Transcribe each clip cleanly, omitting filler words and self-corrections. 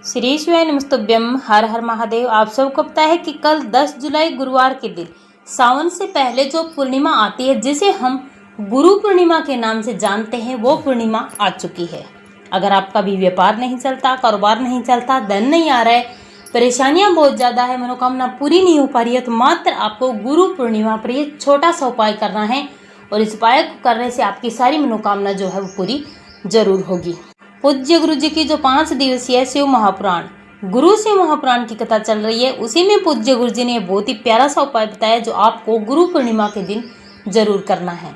श्री शिवाय नमस्तुभ्यम। हर हर महादेव। आप सबको पता है कि कल 10 जुलाई गुरुवार के दिन सावन से पहले जो पूर्णिमा आती है, जिसे हम गुरु पूर्णिमा के नाम से जानते हैं, वो पूर्णिमा आ चुकी है। अगर आपका भी व्यापार नहीं चलता, कारोबार नहीं चलता, धन नहीं आ रहा है, परेशानियां बहुत ज़्यादा है, मनोकामना पूरी नहीं हो पा रही है, तो मात्र आपको गुरु पूर्णिमा पर ये छोटा सा उपाय करना है और इस उपाय को करने से आपकी सारी मनोकामना जो है वो पूरी जरूर होगी। पूज्य गुरु जी की जो 5 दिवसीय शिव महापुराण, गुरु शिव महापुराण की कथा चल रही है, उसी में पूज्य गुरु जी ने बहुत ही प्यारा सा उपाय बताया जो आपको गुरु पूर्णिमा के दिन जरूर करना है।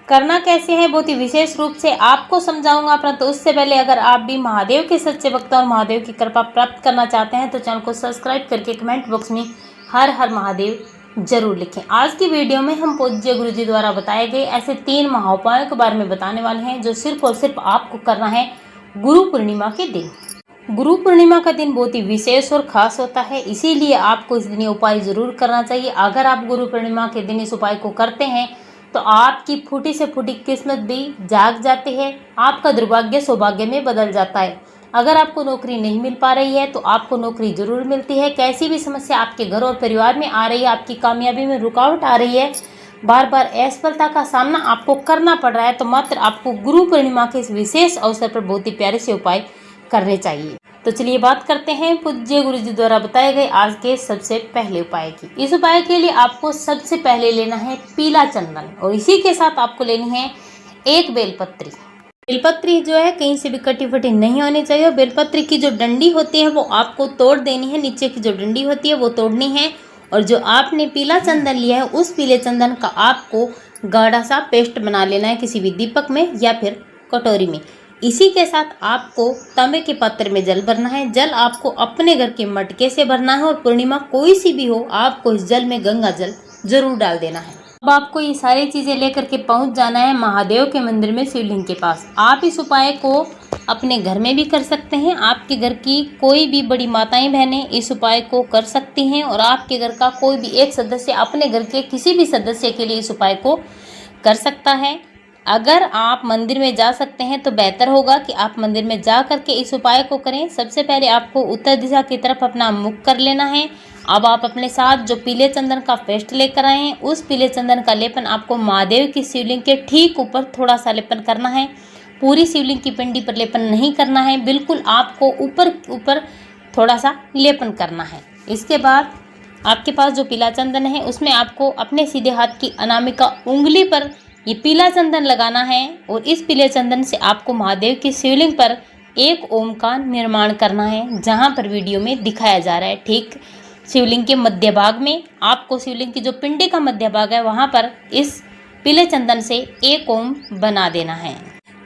करना कैसे है बहुत ही विशेष रूप से आपको समझाऊंगा, परंतु उससे पहले अगर आप भी महादेव के सच्चे भक्त और महादेव की कृपा प्राप्त करना चाहते हैं तो चैनल को सब्सक्राइब करके कमेंट बॉक्स में हर हर महादेव जरूर लिखें। आज की वीडियो में हम पूज्य गुरु जी द्वारा बताए गए ऐसे 3 महाउपायों के बारे में बताने वाले हैं जो सिर्फ और सिर्फ आपको करना है गुरु पूर्णिमा के दिन। गुरु पूर्णिमा का दिन बहुत ही विशेष और खास होता है, इसीलिए आपको इस दिन ये उपाय जरूर करना चाहिए। अगर आप गुरु पूर्णिमा के दिन इस उपाय को करते हैं तो आपकी फूटी से फूटी किस्मत भी जाग जाती है, आपका दुर्भाग्य सौभाग्य में बदल जाता है। अगर आपको नौकरी नहीं मिल पा रही है तो आपको नौकरी जरूर मिलती है। कैसी भी समस्या आपके घर और परिवार में आ रही है, आपकी कामयाबी में रुकावट आ रही है, बार बार असफलता का सामना आपको करना पड़ रहा है, तो मात्र आपको गुरु पूर्णिमा के इस विशेष अवसर पर बहुत ही प्यारे से उपाय करने चाहिए। तो चलिए बात करते हैं पूज्य गुरु जी द्वारा बताए गए आज के सबसे पहले उपाय की। इस उपाय के लिए आपको सबसे पहले लेना है पीला चंदन और इसी के साथ आपको लेनी है एक बेलपत्री। बेलपत्री जो है कहीं से भी कटी फटी नहीं होनी चाहिए। बेलपत्री की जो डंडी होती है वो आपको तोड़ देनी है, नीचे की जो डंडी होती है वो तोड़नी है। और जो आपने पीला चंदन लिया है उस पीले चंदन का आपको गाढ़ा सा पेस्ट बना लेना है किसी भी दीपक में या फिर कटोरी में। इसी के साथ आपको तांबे के पात्र में जल भरना है। जल आपको अपने घर के मटके से भरना है और पूर्णिमा कोई सी भी हो, आपको इस जल में गंगा जल जरूर डाल देना है। अब आपको ये सारी चीज़ें लेकर के पहुंच जाना है महादेव के मंदिर में शिवलिंग के पास। आप इस उपाय को अपने घर में भी कर सकते हैं, आपके घर की कोई भी बड़ी माताएं बहनें इस उपाय को कर सकती हैं और आपके घर का कोई भी एक सदस्य अपने घर के किसी भी सदस्य के लिए इस उपाय को कर सकता है। अगर आप मंदिर में जा सकते हैं तो बेहतर होगा कि आप मंदिर में जा करके इस उपाय को करें। सबसे पहले आपको उत्तर दिशा की तरफ अपना मुख कर लेना है। अब आप अपने साथ जो पीले चंदन का पेस्ट लेकर आए हैं उस पीले चंदन का लेपन आपको महादेव की शिवलिंग के ठीक ऊपर थोड़ा सा लेपन करना है। पूरी शिवलिंग की पिंडी पर लेपन नहीं करना है, बिल्कुल आपको ऊपर ऊपर थोड़ा सा लेपन करना है। इसके बाद आपके पास जो पीला चंदन है उसमें आपको अपने सीधे हाथ की अनामिका उंगली पर ये पीला चंदन लगाना है और इस पीले चंदन से आपको महादेव की शिवलिंग पर एक ओम का निर्माण करना है, जहां पर वीडियो में दिखाया जा रहा है। ठीक शिवलिंग के मध्य भाग में आपको शिवलिंग की जो पिंडी का मध्य भाग है वहां पर इस पीले चंदन से एक ओम बना देना है।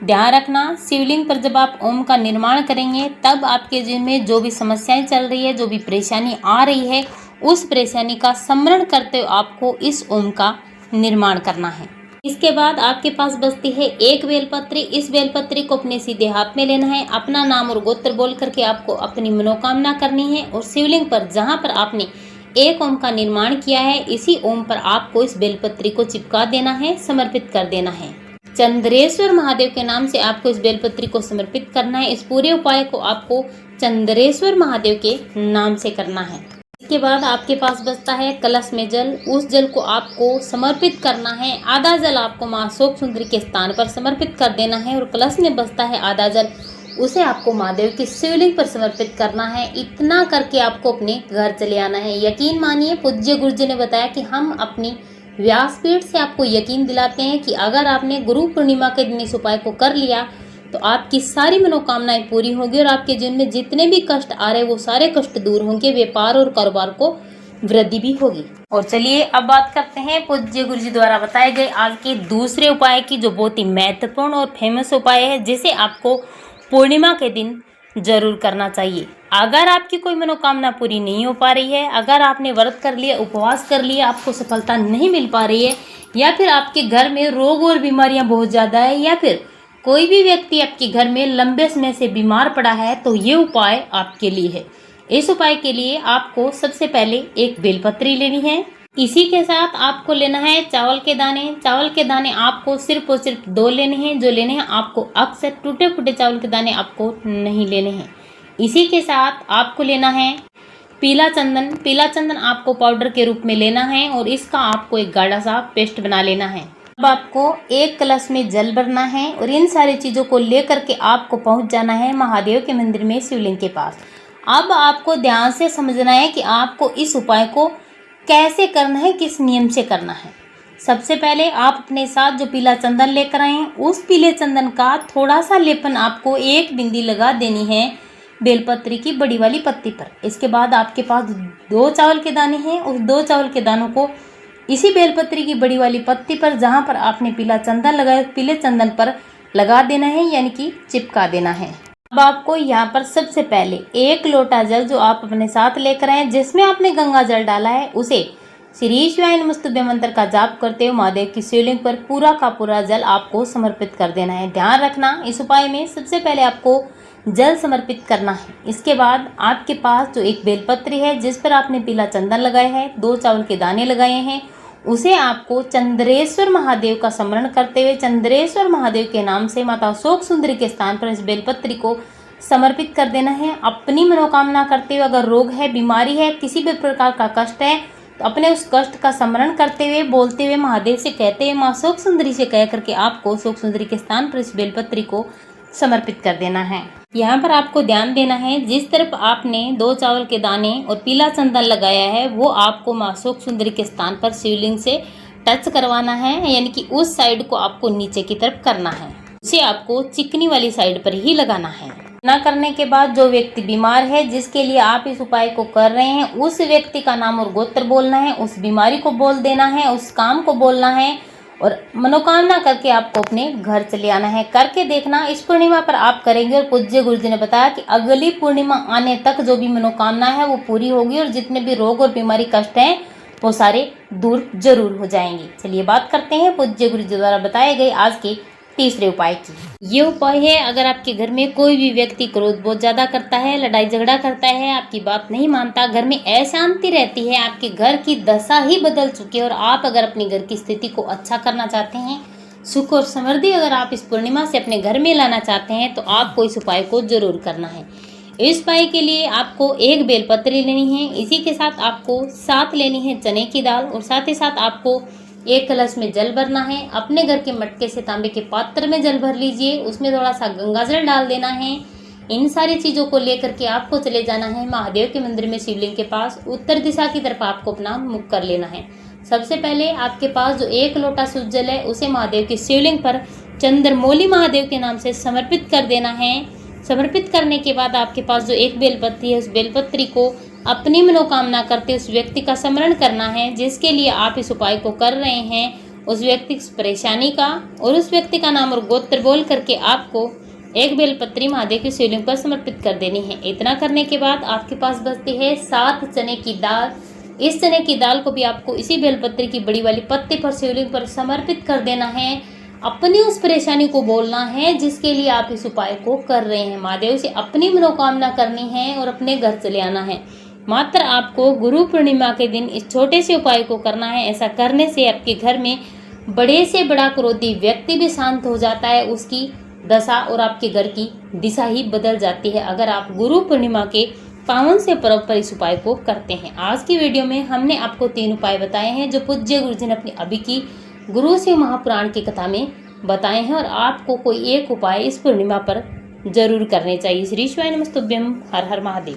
ध्यान रखना, शिवलिंग पर जब आप ओम का निर्माण करेंगे तब आपके जीवन में जो भी समस्याएं चल रही है, जो भी परेशानी आ रही है, उस परेशानी का स्मरण करते हुए आपको इस ओम का निर्माण करना है। इसके बाद आपके पास बचती है एक बेलपत्री। इस बेलपत्री को अपने सीधे हाथ में लेना है। अपना नाम और गोत्र बोल करके आपको अपनी मनोकामना करनी है और शिवलिंग पर जहां पर आपने एक ओम का निर्माण किया है इसी ओम पर आपको इस बेलपत्री को चिपका देना है, समर्पित कर देना है। चंद्रेश्वर महादेव के नाम से आपको इस बेलपत्री को समर्पित करना है। इस पूरे उपाय को आपको चंद्रेश्वर महादेव के नाम से करना है। इसके बाद आपके पास बचता है कलश में जल। उस जल को आपको समर्पित करना है। आधा जल आपको मां शोक सुंदरी के स्थान पर समर्पित कर देना है और कलश में बचता है आधा जल, उसे आपको महादेव की शिवलिंग पर समर्पित करना है। इतना करके आपको अपने घर चले आना है। यकीन मानिए, पूज्य गुरु जी ने बताया कि हम अपनी व्यासपीठ से आपको यकीन दिलाते हैं कि अगर आपने गुरु पूर्णिमा के दिन इस उपाय को कर लिया तो आपकी सारी मनोकामनाएं पूरी होगी और आपके जीवन में जितने भी कष्ट आ रहे वो सारे कष्ट दूर होंगे, व्यापार और कारोबार को वृद्धि भी होगी। और चलिए अब बात करते हैं पूज्य गुरु जी द्वारा बताए गए आज के दूसरे उपाय की, जो बहुत ही महत्वपूर्ण और फेमस उपाय है जिसे आपको पूर्णिमा के दिन जरूर करना चाहिए। अगर आपकी कोई मनोकामना पूरी नहीं हो पा रही है, अगर आपने व्रत कर लिया, उपवास कर लिया, आपको सफलता नहीं मिल पा रही है, या फिर आपके घर में रोग और बीमारियां बहुत ज़्यादा है, या फिर कोई भी व्यक्ति आपके घर में लंबे समय से बीमार पड़ा है, तो ये उपाय आपके लिए है। इस उपाय के लिए आपको सबसे पहले एक बेलपत्री लेनी है। इसी के साथ आपको लेना है चावल के दाने। चावल के दाने आपको सिर्फ और सिर्फ 2 लेने हैं। जो लेने हैं आपको अक्सर टूटे फूटे चावल के दाने आपको नहीं लेने हैं। इसी के साथ आपको लेना है पीला चंदन। पीला चंदन आपको पाउडर के रूप में लेना है और इसका आपको एक गाढ़ा सा पेस्ट बना लेना है। अब आपको एक कलश में जल भरना है और इन सारी चीज़ों को लेकर के आपको पहुंच जाना है महादेव के मंदिर में शिवलिंग के पास। अब आपको ध्यान से समझना है कि आपको इस उपाय को कैसे करना है, किस नियम से करना है। सबसे पहले आप अपने साथ जो पीला चंदन लेकर आए हैं उस पीले चंदन का थोड़ा सा लेपन आपको एक बिंदी लगा देनी है बेलपत्री की बड़ी वाली पत्ती पर। इसके बाद आपके पास 2 चावल के दाने हैं, उस 2 चावल के दानों को इसी बेलपत्री की बड़ी वाली पत्ती पर जहां पर आपने पीला चंदन लगाया पीले चंदन पर लगा देना है, यानी कि चिपका देना है। अब आपको यहाँ पर सबसे पहले 1 लोटा जल जो आप अपने साथ लेकर आए जिसमें आपने गंगा जल डाला है उसे श्री शिवाय नमस्तुभ्य मंत्र का जाप करते हुए महादेव की शिवलिंग पर पूरा का पूरा जल आपको समर्पित कर देना है। ध्यान रखना इस उपाय में सबसे पहले आपको जल समर्पित करना है। इसके बाद आपके पास जो एक बेलपत्री है जिस पर आपने पीला चंदन लगाया है, 2 चावल के दाने लगाए हैं, उसे आपको चंद्रेश्वर महादेव का स्मरण करते हुए चंद्रेश्वर महादेव के नाम से माता शोक सुंदरी के स्थान पर इस बेलपत्री को समर्पित कर देना है। अपनी मनोकामना करते हुए, अगर रोग है, बीमारी है, किसी भी प्रकार का कष्ट है तो अपने उस कष्ट का स्मरण करते हुए, बोलते हुए, महादेव से कहते हुए, माँ शोक सुंदरी से कह करके आपको शोक सुंदरी के स्थान पर इस बेलपत्री को समर्पित कर देना है। यहाँ पर आपको ध्यान देना है जिस तरफ आपने 2 चावल के दाने और पीला चंदन लगाया है वो आपको माँ शोक सुंदरी के स्थान पर शिवलिंग से टच करवाना है, यानी कि उस साइड को आपको नीचे की तरफ करना है, उसे आपको चिकनी वाली साइड पर ही लगाना है। ना करने के बाद जो व्यक्ति बीमार है जिसके लिए आप इस उपाय को कर रहे हैं उस व्यक्ति का नाम और गोत्र बोलना है, उस बीमारी को बोल देना है, उस काम को बोलना है और मनोकामना करके आपको अपने घर चले आना है। करके देखना, इस पूर्णिमा पर आप करेंगे और पूज्य गुरु जी ने बताया कि अगली पूर्णिमा आने तक जो भी मनोकामना है वो पूरी होगी और जितने भी रोग और बीमारी कष्ट हैं वो सारे दूर जरूर हो जाएंगे। चलिए बात करते हैं पूज्य गुरु जी द्वारा बताए गए आज के तीसरे उपाय की। ये उपाय है अगर आपके घर में कोई भी व्यक्ति क्रोध बहुत ज्यादा करता है, लड़ाई झगड़ा करता है, आपकी बात नहीं मानता, घर में अशांति रहती है, आपके घर की दशा ही बदल चुकी है और आप अगर अपने घर की स्थिति को अच्छा करना चाहते हैं, सुख और समृद्धि अगर आप इस पूर्णिमा से अपने घर में लाना चाहते हैं तो आपको इस उपाय को जरूर करना है। इस उपाय के लिए आपको 1 बेलपत्री लेनी है, इसी के साथ आपको साथ लेनी है चने की दाल और साथ ही साथ आपको 1 कलश में जल भरना है। अपने घर के मटके से तांबे के पात्र में जल भर लीजिए, उसमें थोड़ा सा गंगा जल डाल देना है। इन सारी चीज़ों को लेकर के आपको चले जाना है महादेव के मंदिर में शिवलिंग के पास। उत्तर दिशा की तरफ आपको अपना मुख कर लेना है। सबसे पहले आपके पास जो 1 लोटा शुद्ध जल है उसे महादेव की शिवलिंग पर चंद्रमौली महादेव के नाम से समर्पित कर देना है। समर्पित करने के बाद आपके पास जो 1 बेलपत्री है उस बेलपत्री को अपनी मनोकामना करते उस व्यक्ति का स्मरण करना है जिसके लिए आप इस उपाय को कर रहे हैं, उस व्यक्ति की परेशानी का और उस व्यक्ति का नाम और गोत्र बोल करके आपको 1 बेलपत्री महादेव की शिवलिंग पर समर्पित कर देनी है। इतना करने के बाद आपके पास बचती है 7 चने की दाल। इस चने की दाल को भी आपको इसी बेलपत्री की बड़ी वाली पत्ती पर शिवलिंग पर समर्पित कर देना है। अपनी उस परेशानी को बोलना है जिसके लिए आप इस उपाय को कर रहे हैं। महादेव से अपनी मनोकामना करनी है और अपने घर चले आना है। मात्र आपको गुरु पूर्णिमा के दिन इस छोटे से उपाय को करना है। ऐसा करने से आपके घर में बड़े से बड़ा क्रोधी व्यक्ति भी शांत हो जाता है, उसकी दशा और आपके घर की दिशा ही बदल जाती है अगर आप गुरु पूर्णिमा के पावन से पर्व पर इस उपाय को करते हैं। आज की वीडियो में हमने आपको 3 उपाय बताए हैं जो पूज्य गुरु जी ने अपनी अभी की गुरु शिव महापुराण की कथा में बताए हैं और आपको कोई एक उपाय इस पूर्णिमा पर जरूर करने चाहिए। श्री शिवाय नमस्तुभ्यम। हर हर महादेव।